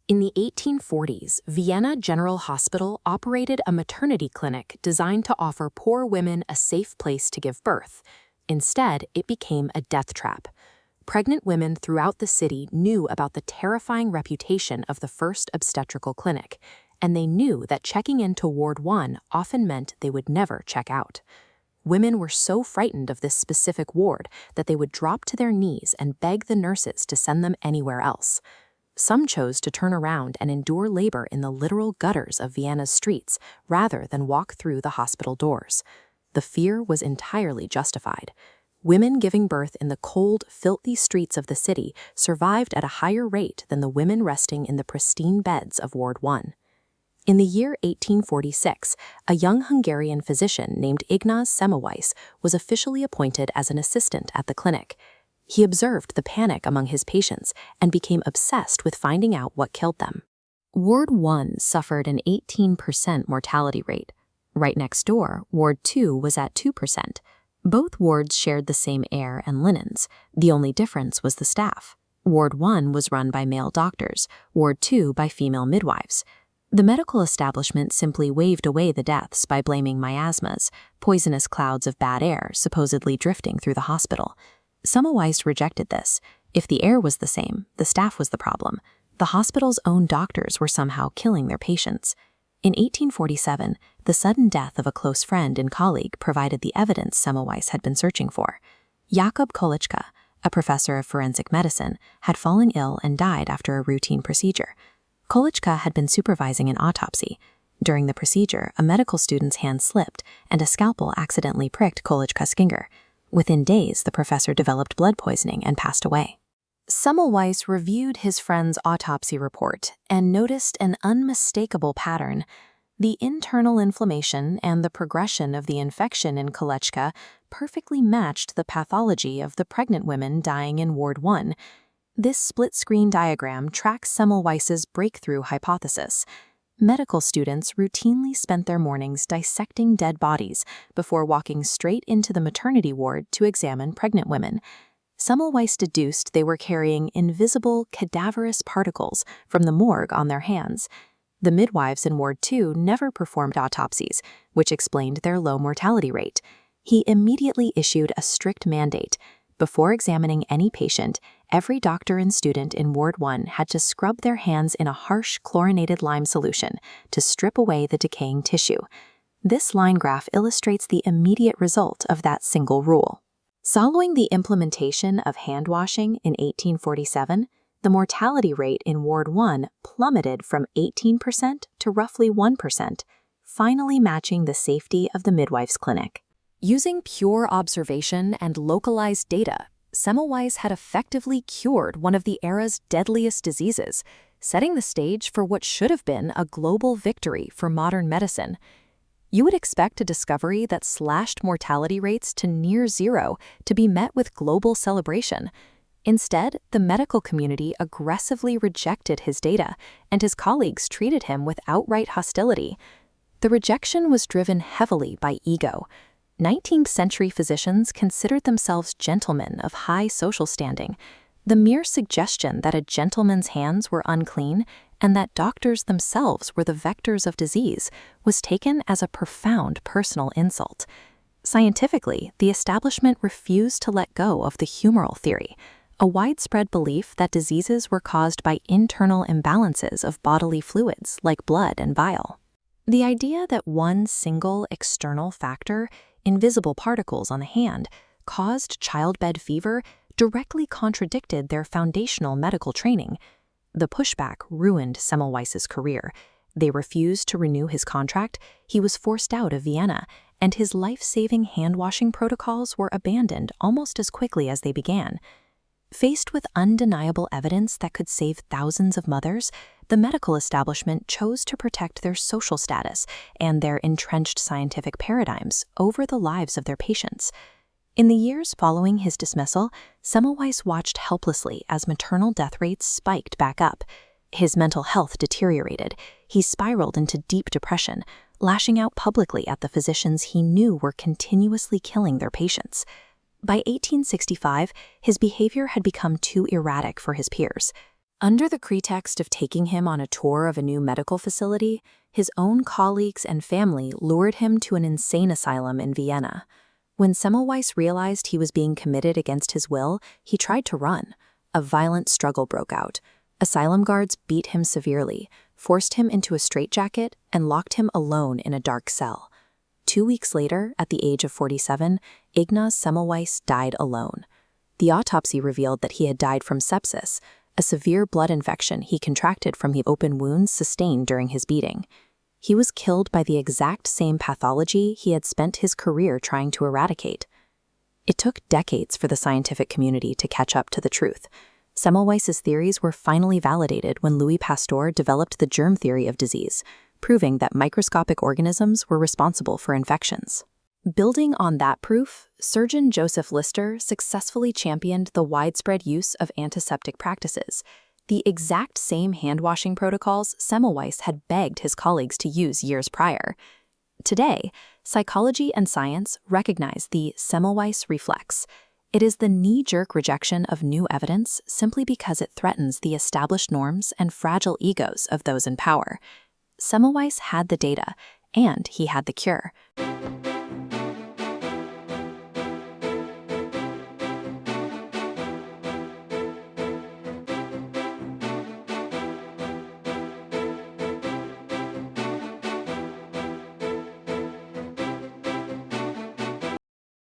In the 1840s, Vienna General Hospital operated a maternity clinic designed to offer poor women a safe place to give birth. Instead, it became a death trap. Pregnant women throughout the city knew about the terrifying reputation of the first obstetrical clinic, and they knew that checking into Ward 1 often meant they would never check out. Women were so frightened of this specific ward that they would drop to their knees and beg the nurses to send them anywhere else. Some chose to turn around and endure labor in the literal gutters of Vienna's streets rather than walk through the hospital doors. The fear was entirely justified. Women giving birth in the cold, filthy streets of the city survived at a higher rate than the women resting in the pristine beds of Ward 1. In the year 1846, a young Hungarian physician named Ignaz Semmelweis was officially appointed as an assistant at the clinic. He observed the panic among his patients and became obsessed with finding out what killed them. Ward 1 suffered an 18% mortality rate. Right next door, Ward 2 was at 2%. Both wards shared the same air and linens. The only difference was the staff. Ward 1 was run by male doctors, Ward 2 by female midwives. The medical establishment simply waved away the deaths by blaming miasmas, poisonous clouds of bad air supposedly drifting through the hospital. Semmelweis rejected this. If the air was the same, the staff was the problem. The hospital's own doctors were somehow killing their patients. In 1847, the sudden death of a close friend and colleague provided the evidence Semmelweis had been searching for. Jakob Koliczka, a professor of forensic medicine, had fallen ill and died after a routine procedure. Koliczka had been supervising an autopsy. During the procedure, a medical student's hand slipped, and a scalpel accidentally pricked Koliczka's finger. Within days, the professor developed blood poisoning and passed away. Semmelweis reviewed his friend's autopsy report and noticed an unmistakable pattern. The internal inflammation and the progression of the infection in Koliczka perfectly matched the pathology of the pregnant women dying in Ward 1. This split-screen diagram tracks Semmelweis's breakthrough hypothesis. Medical students routinely spent their mornings dissecting dead bodies before walking straight into the maternity ward to examine pregnant women. Semmelweis deduced they were carrying invisible, cadaverous particles from the morgue on their hands. The midwives in Ward 2 never performed autopsies, which explained their low mortality rate. He immediately issued a strict mandate. Before examining any patient, every doctor and student in Ward 1 had to scrub their hands in a harsh chlorinated lime solution to strip away the decaying tissue. This line graph illustrates the immediate result of that single rule. Following the implementation of handwashing in 1847, the mortality rate in Ward 1 plummeted from 18% to roughly 1%, finally matching the safety of the midwife's clinic. Using pure observation and localized data, Semmelweis had effectively cured one of the era's deadliest diseases, setting the stage for what should have been a global victory for modern medicine. You would expect a discovery that slashed mortality rates to near zero to be met with global celebration. Instead, the medical community aggressively rejected his data, and his colleagues treated him with outright hostility. The rejection was driven heavily by ego. 19th-century physicians considered themselves gentlemen of high social standing. The mere suggestion that a gentleman's hands were unclean and that doctors themselves were the vectors of disease was taken as a profound personal insult. Scientifically, the establishment refused to let go of the humoral theory, a widespread belief that diseases were caused by internal imbalances of bodily fluids like blood and bile. The idea that one single external factor, invisible particles on the hand, caused childbed fever directly contradicted their foundational medical training. The pushback ruined Semmelweis's career. They refused to renew his contract, he was forced out of Vienna, and his life-saving hand-washing protocols were abandoned almost as quickly as they began. Faced with undeniable evidence that could save thousands of mothers, the medical establishment chose to protect their social status and their entrenched scientific paradigms over the lives of their patients. In the years following his dismissal, Semmelweis watched helplessly as maternal death rates spiked back up. His mental health deteriorated. He spiraled into deep depression, lashing out publicly at the physicians he knew were continuously killing their patients. By 1865, his behavior had become too erratic for his peers. Under the pretext of taking him on a tour of a new medical facility, his own colleagues and family lured him to an insane asylum in Vienna. When Semmelweis realized he was being committed against his will, he tried to run. A violent struggle broke out. Asylum guards beat him severely, forced him into a straitjacket, and locked him alone in a dark cell. 2 weeks later, at the age of 47, Ignaz Semmelweis died alone. The autopsy revealed that he had died from sepsis, a severe blood infection he contracted from the open wounds sustained during his beating. He was killed by the exact same pathology he had spent his career trying to eradicate. It took decades for the scientific community to catch up to the truth. Semmelweis's theories were finally validated when Louis Pasteur developed the germ theory of disease, proving that microscopic organisms were responsible for infections. Building on that proof, surgeon Joseph Lister successfully championed the widespread use of antiseptic practices, the exact same hand-washing protocols Semmelweis had begged his colleagues to use years prior. Today, psychology and science recognize the Semmelweis Reflex. It is the knee-jerk rejection of new evidence simply because it threatens the established norms and fragile egos of those in power. Semmelweis had the data, and he had the cure.